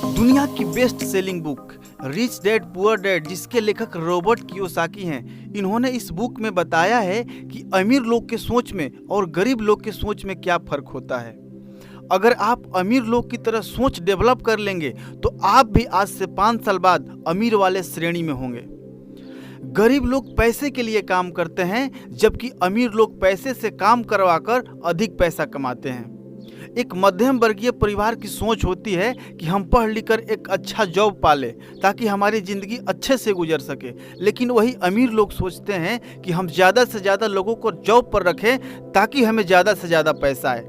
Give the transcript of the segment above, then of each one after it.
दुनिया की best selling book rich dad poor dad, जिसके लेखक रॉबर्ट कियोसाकी हैं, इन्होंने इस बुक में बताया है कि अमीर लोग के सोच में और गरीब लोग के सोच में क्या फर्क होता है। अगर आप अमीर लोग की तरह सोच डेवलप कर लेंगे तो आप भी आज से 5 साल बाद अमीर वाले श्रेणी में होंगे। गरीब लोग पैसे के लिए काम करते हैं, जबकि अमीर लोग पैसे से काम करवाकर अधिक पैसा कमाते हैं। एक मध्यम वर्गीय परिवार की सोच होती है कि हम पढ़ लिख कर एक अच्छा जॉब पाले ताकि हमारी ज़िंदगी अच्छे से गुजर सके, लेकिन वही अमीर लोग सोचते हैं कि हम ज़्यादा से ज़्यादा लोगों को जॉब पर रखें ताकि हमें ज़्यादा से ज़्यादा पैसा आए।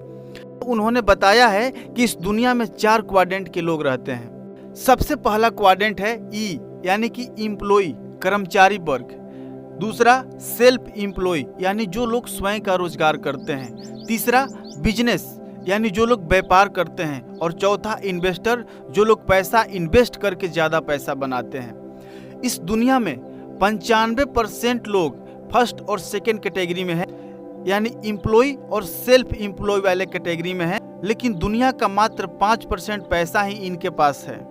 उन्होंने बताया है कि इस दुनिया में 4 क्वाड्रेंट के लोग रहते हैं। सबसे पहला क्वाड्रेंट है ई यानी कि एम्प्लॉय, कर्मचारी वर्ग। दूसरा सेल्फ एम्प्लॉय यानी जो लोग स्वयं का रोजगार करते हैं। तीसरा बिजनेस यानी जो लोग व्यापार करते हैं। और चौथा इन्वेस्टर, जो लोग पैसा इन्वेस्ट करके ज़्यादा पैसा बनाते हैं। इस दुनिया में 95% लोग फर्स्ट और सेकेंड कैटेगरी में हैं, यानी एम्प्लॉय और सेल्फ एम्प्लॉय वाले कैटेगरी में हैं, लेकिन दुनिया का मात्र 5% पैसा ही इनके पास है।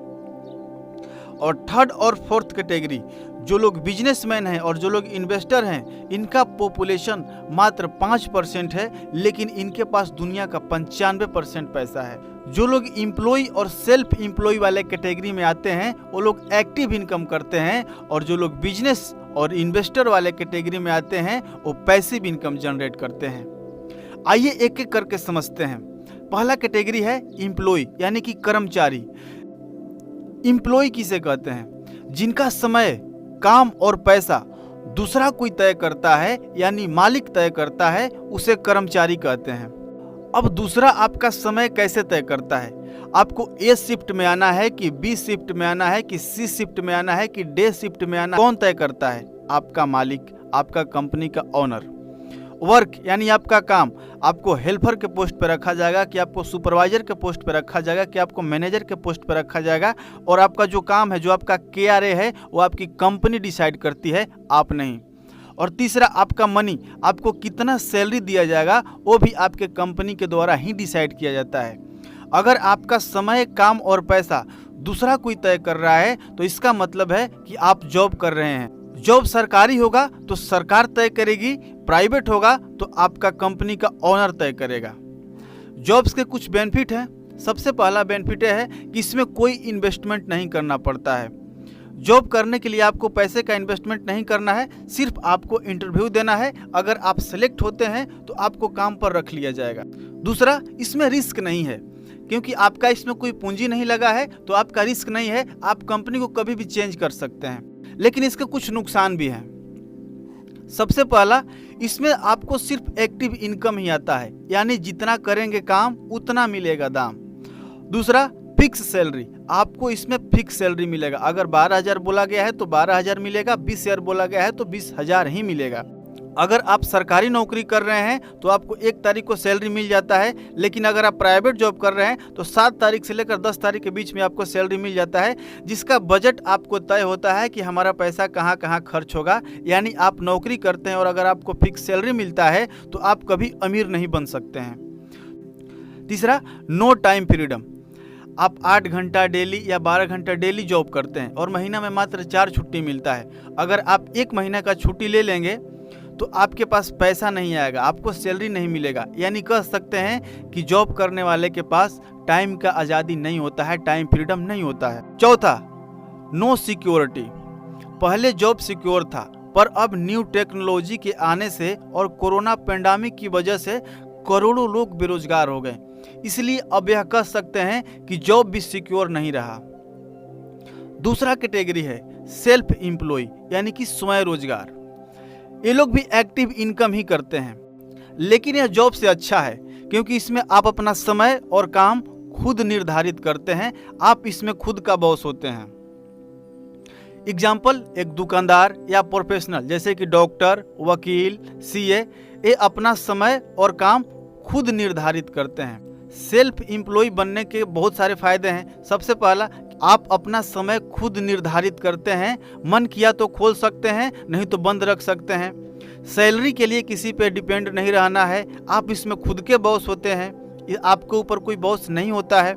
और थर्ड और फोर्थ कैटेगरी, जो लोग बिजनेसमैन हैं और जो लोग इन्वेस्टर हैं, इनका पॉपुलेशन मात्र 5% है, लेकिन इनके पास दुनिया का 95% पैसा है। जो लोग एम्प्लॉय और सेल्फ एम्प्लॉय वाले कैटेगरी में आते हैं वो लोग एक्टिव इनकम करते हैं, और जो लोग बिजनेस और इन्वेस्टर वाले कैटेगरी में आते हैं वो पैसिव इनकम जनरेट करते हैं। आइए एक एक करके समझते हैं। पहला कैटेगरी है एम्प्लॉय यानी कि कर्मचारी। एम्प्लॉय किसे कहते हैं? जिनका समय, काम और पैसा दूसरा कोई तय करता है, यानी मालिक तय करता है, उसे कर्मचारी कहते हैं। अब दूसरा आपका समय कैसे तय करता है? आपको ए शिफ्ट में आना है कि बी शिफ्ट में आना है कि सी शिफ्ट में आना है कि डे शिफ्ट में आना है, कौन तय करता है? आपका मालिक, आपका कंपनी का ओनर। वर्क यानी आपका काम, आपको हेल्पर के पोस्ट पर रखा जाएगा कि आपको सुपरवाइजर के पोस्ट पर रखा जाएगा कि आपको मैनेजर के पोस्ट पर रखा जाएगा, और आपका जो काम है, जो आपका KRA है, वो आपकी कंपनी डिसाइड करती है, आप नहीं। और तीसरा आपका मनी, आपको कितना सैलरी दिया जाएगा वो भी आपके कंपनी के द्वारा ही डिसाइड किया जाता है। अगर आपका समय, काम और पैसा दूसरा कोई तय कर रहा है तो इसका मतलब है कि आप जॉब कर रहे हैं। जॉब सरकारी होगा तो सरकार तय करेगी, प्राइवेट होगा तो आपका कंपनी का ओनर तय करेगा। जॉब्स के कुछ बेनिफिट हैं। सबसे पहला बेनिफिट है कि इसमें कोई इन्वेस्टमेंट नहीं करना पड़ता है। जॉब करने के लिए आपको पैसे का इन्वेस्टमेंट नहीं करना है, सिर्फ आपको इंटरव्यू देना है। अगर आप सेलेक्ट होते हैं तो आपको काम पर रख लिया जाएगा। दूसरा, इसमें रिस्क नहीं है, क्योंकि आपका इसमें कोई पूंजी नहीं लगा है तो आपका रिस्क नहीं है। आप कंपनी को कभी भी चेंज कर सकते हैं, लेकिन इसके कुछ नुकसान भी हैं। सबसे पहला, इसमें आपको सिर्फ एक्टिव इनकम ही आता है, यानी जितना करेंगे काम उतना मिलेगा दाम। दूसरा, फिक्स सैलरी, आपको इसमें फिक्स सैलरी मिलेगा। अगर 12,000 बोला गया है तो 12,000 मिलेगा, 20,000 बोला गया है तो 20,000 ही मिलेगा। अगर आप सरकारी नौकरी कर रहे हैं तो आपको 1 तारीख को सैलरी मिल जाता है, लेकिन अगर आप प्राइवेट जॉब कर रहे हैं तो 7 तारीख से लेकर 10 तारीख के बीच में आपको सैलरी मिल जाता है, जिसका बजट आपको तय होता है कि हमारा पैसा कहाँ कहाँ खर्च होगा। यानी आप नौकरी करते हैं और अगर आपको फिक्स सैलरी मिलता है तो आप कभी अमीर नहीं बन सकते हैं। तीसरा, नो टाइम फ्रीडम। आप 8 घंटा डेली या 12 घंटा डेली जॉब करते हैं और महीना में मात्र 4 छुट्टी मिलता है। अगर आप 1 महीना का छुट्टी ले लेंगे तो आपके पास पैसा नहीं आएगा, आपको सैलरी नहीं मिलेगा। यानी कह सकते हैं कि जॉब करने वाले के पास टाइम का आज़ादी नहीं होता है, टाइम फ्रीडम नहीं होता है। चौथा, नो सिक्योरिटी। पहले जॉब सिक्योर था, पर अब न्यू टेक्नोलॉजी के आने से और कोरोना पेंडेमिक की वजह से करोड़ों लोग बेरोजगार हो गए, इसलिए अब यह कह सकते हैं कि जॉब भी सिक्योर नहीं रहा। दूसरा कैटेगरी है सेल्फ एम्प्लॉय यानी कि स्वयं रोजगार। ये लोग भी एक्टिव इनकम ही करते हैं, लेकिन यह जॉब से अच्छा है क्योंकि इसमें आप अपना समय और काम खुद निर्धारित करते हैं। आप इसमें खुद का बॉस होते हैं। एग्जाम्पल, एक दुकानदार या प्रोफेशनल जैसे कि डॉक्टर, वकील, CA, ये अपना समय और काम खुद निर्धारित करते हैं। सेल्फ एम्प्लॉय बनने के बहुत सारे फायदे हैं। सबसे पहला, आप अपना समय खुद निर्धारित करते हैं। मन किया तो खोल सकते हैं, नहीं तो बंद रख सकते हैं। सैलरी के लिए किसी पे डिपेंड नहीं रहना है, आप इसमें खुद के बॉस होते हैं, आपके ऊपर कोई बॉस नहीं होता है।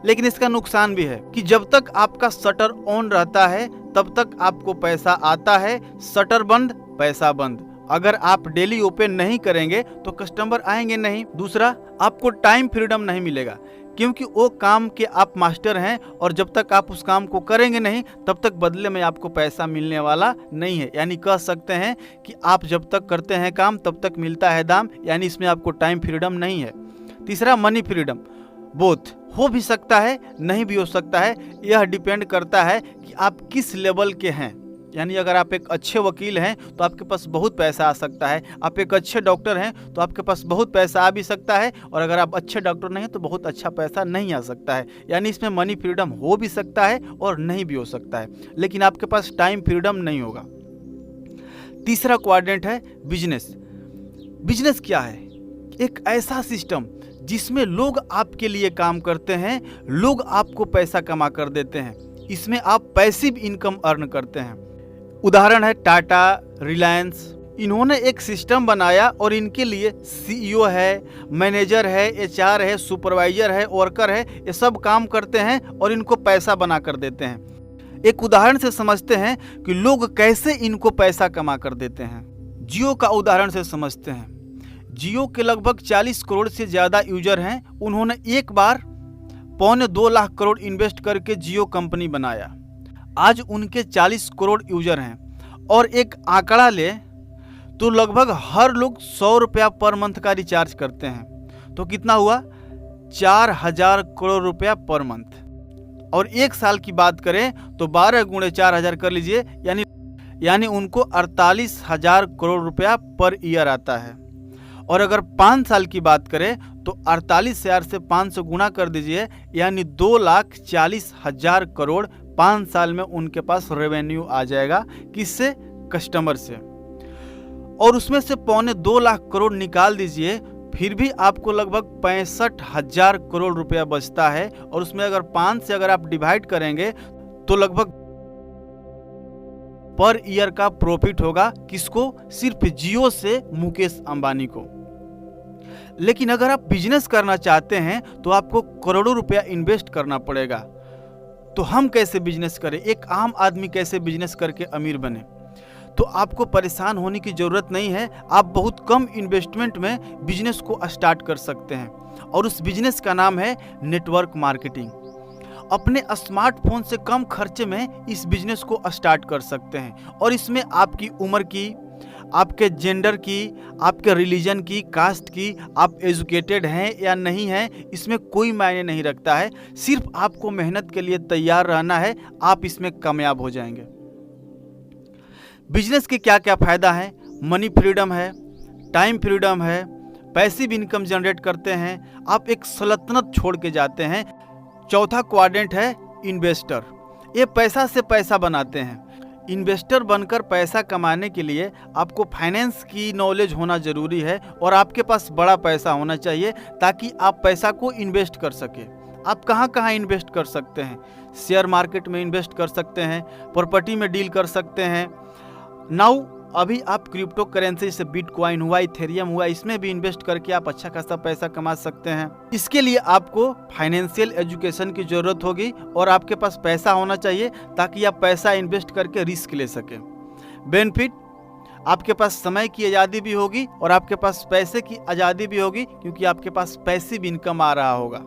लेकिन इसका नुकसान भी है कि जब तक आपका शटर ऑन रहता है तब तक आपको पैसा आता है, शटर बंद पैसा बंद। अगर आप डेली ओपन नहीं करेंगे तो कस्टमर आएंगे नहीं। दूसरा, आपको टाइम फ्रीडम नहीं मिलेगा, क्योंकि वो काम के आप मास्टर हैं और जब तक आप उस काम को करेंगे नहीं तब तक बदले में आपको पैसा मिलने वाला नहीं है। यानी कह सकते हैं कि आप जब तक करते हैं काम तब तक मिलता है दाम, यानी इसमें आपको टाइम फ्रीडम नहीं है। तीसरा, मनी फ्रीडम। बोथ हो भी सकता है, नहीं भी हो सकता है, यह डिपेंड करता है कि आप किस लेवल के हैं। यानी अगर आप एक अच्छे वकील हैं तो आपके पास बहुत पैसा आ सकता है, आप एक अच्छे डॉक्टर हैं तो आपके पास बहुत पैसा आ भी सकता है, और अगर आप अच्छे डॉक्टर नहीं हैं तो बहुत अच्छा पैसा नहीं आ सकता है। यानी इसमें मनी फ्रीडम हो भी सकता है और नहीं भी हो सकता है, लेकिन आपके पास टाइम फ्रीडम नहीं होगा। तीसरा क्वाड्रेंट है बिजनेस। बिजनेस क्या है? एक ऐसा सिस्टम जिसमें लोग आपके लिए काम करते हैं, लोग आपको पैसा कमा कर देते हैं। इसमें आप पैसिव इनकम अर्न करते हैं। उदाहरण है टाटा, रिलायंस। इन्होंने एक सिस्टम बनाया और इनके लिए सीईओ है, मैनेजर है, एचआर है, सुपरवाइजर है, वर्कर है, ये सब काम करते हैं और इनको पैसा बना कर देते हैं। एक उदाहरण से समझते हैं कि लोग कैसे इनको पैसा कमा कर देते हैं। जियो का उदाहरण से समझते हैं। जियो के लगभग 40 करोड़ से ज़्यादा यूजर हैं। उन्होंने एक बार 1.25 लाख करोड़ इन्वेस्ट करके जियो कंपनी बनाया। आज उनके 40 करोड़ यूजर हैं और एक आंकड़ा ले तो लगभग हर लोग 100 रुपया पर मंथ का रिचार्ज करते हैं, तो कितना हुआ? 4000 करोड़ रुपया पर मंथ। और एक साल की बात करें तो 12 गुणे 4000 कर लीजिए, यानी उनको 48,000 करोड़ रुपया पर ईयर आता है। और अगर 5 साल की बात करें तो 48,000 से 500 गुना कर दीजिए, यानी 2,40,000 करोड़ 5 साल में उनके पास रेवेन्यू आ जाएगा। किससे? कस्टमर से। और उसमें से 1.25 लाख करोड़ निकाल दीजिए, फिर भी आपको लगभग 65,000 करोड़ रुपया बचता है। और उसमें अगर 5 से अगर आप डिवाइड करेंगे तो लगभग पर ईयर का प्रॉफिट होगा। किसको? सिर्फ जियो से मुकेश अंबानी को। लेकिन अगर आप बिजनेस करना चाहते हैं तो आपको करोड़ों रुपया इन्वेस्ट करना पड़ेगा। तो हम कैसे बिजनेस करें? एक आम आदमी कैसे बिजनेस करके अमीर बने? तो आपको परेशान होने की ज़रूरत नहीं है। आप बहुत कम इन्वेस्टमेंट में बिजनेस को स्टार्ट कर सकते हैं, और उस बिजनेस का नाम है नेटवर्क मार्केटिंग। अपने स्मार्टफोन से कम खर्चे में इस बिजनेस को स्टार्ट कर सकते हैं, और इसमें आपकी उम्र की, आपके जेंडर की, आपके रिलीजन की, कास्ट की, आप एजुकेटेड हैं या नहीं हैं, इसमें कोई मायने नहीं रखता है। सिर्फ आपको मेहनत के लिए तैयार रहना है, आप इसमें कामयाब हो जाएंगे। बिजनेस के क्या क्या फ़ायदा हैं? मनी फ्रीडम है, टाइम फ्रीडम है, पैसिव इनकम जनरेट करते हैं, आप एक सल्तनत छोड़ के जाते हैं। चौथा क्वाड्रेंट है इन्वेस्टर। ये पैसा से पैसा बनाते हैं। इन्वेस्टर बनकर पैसा कमाने के लिए आपको फाइनेंस की नॉलेज होना ज़रूरी है, और आपके पास बड़ा पैसा होना चाहिए ताकि आप पैसा को इन्वेस्ट कर सकें। आप कहाँ कहाँ इन्वेस्ट कर सकते हैं? शेयर मार्केट में इन्वेस्ट कर सकते हैं, प्रॉपर्टी में डील कर सकते हैं। नाउ अभी आप क्रिप्टो करेंसी जैसे बिटकॉइन हुआ, इथेरियम हुआ, इसमें भी इन्वेस्ट करके आप अच्छा खासा पैसा कमा सकते हैं। इसके लिए आपको फाइनेंशियल एजुकेशन की ज़रूरत होगी और आपके पास पैसा होना चाहिए ताकि आप पैसा इन्वेस्ट करके रिस्क ले सकें। बेनिफिट, आपके पास समय की आज़ादी भी होगी और आपके पास पैसे की आज़ादी भी होगी, क्योंकि आपके पास पैसिव इनकम आ रहा होगा।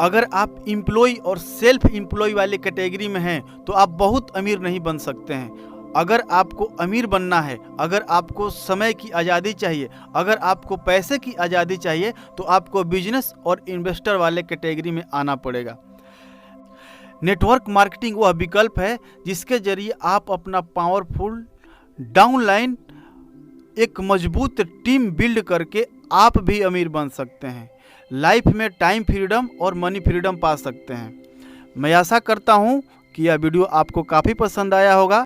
अगर आप एम्प्लॉय और सेल्फ एम्प्लॉय वाले कैटेगरी में हैं तो आप बहुत अमीर नहीं बन सकते हैं। अगर आपको अमीर बनना है, अगर आपको समय की आज़ादी चाहिए, अगर आपको पैसे की आज़ादी चाहिए, तो आपको बिजनेस और इन्वेस्टर वाले कैटेगरी में आना पड़ेगा। नेटवर्क मार्केटिंग वह विकल्प है जिसके जरिए आप अपना पावरफुल डाउनलाइन, एक मजबूत टीम बिल्ड करके आप भी अमीर बन सकते हैं। लाइफ में टाइम फ्रीडम और मनी फ्रीडम पा सकते हैं। मैं आशा करता हूँ कि यह वीडियो आपको काफ़ी पसंद आया होगा।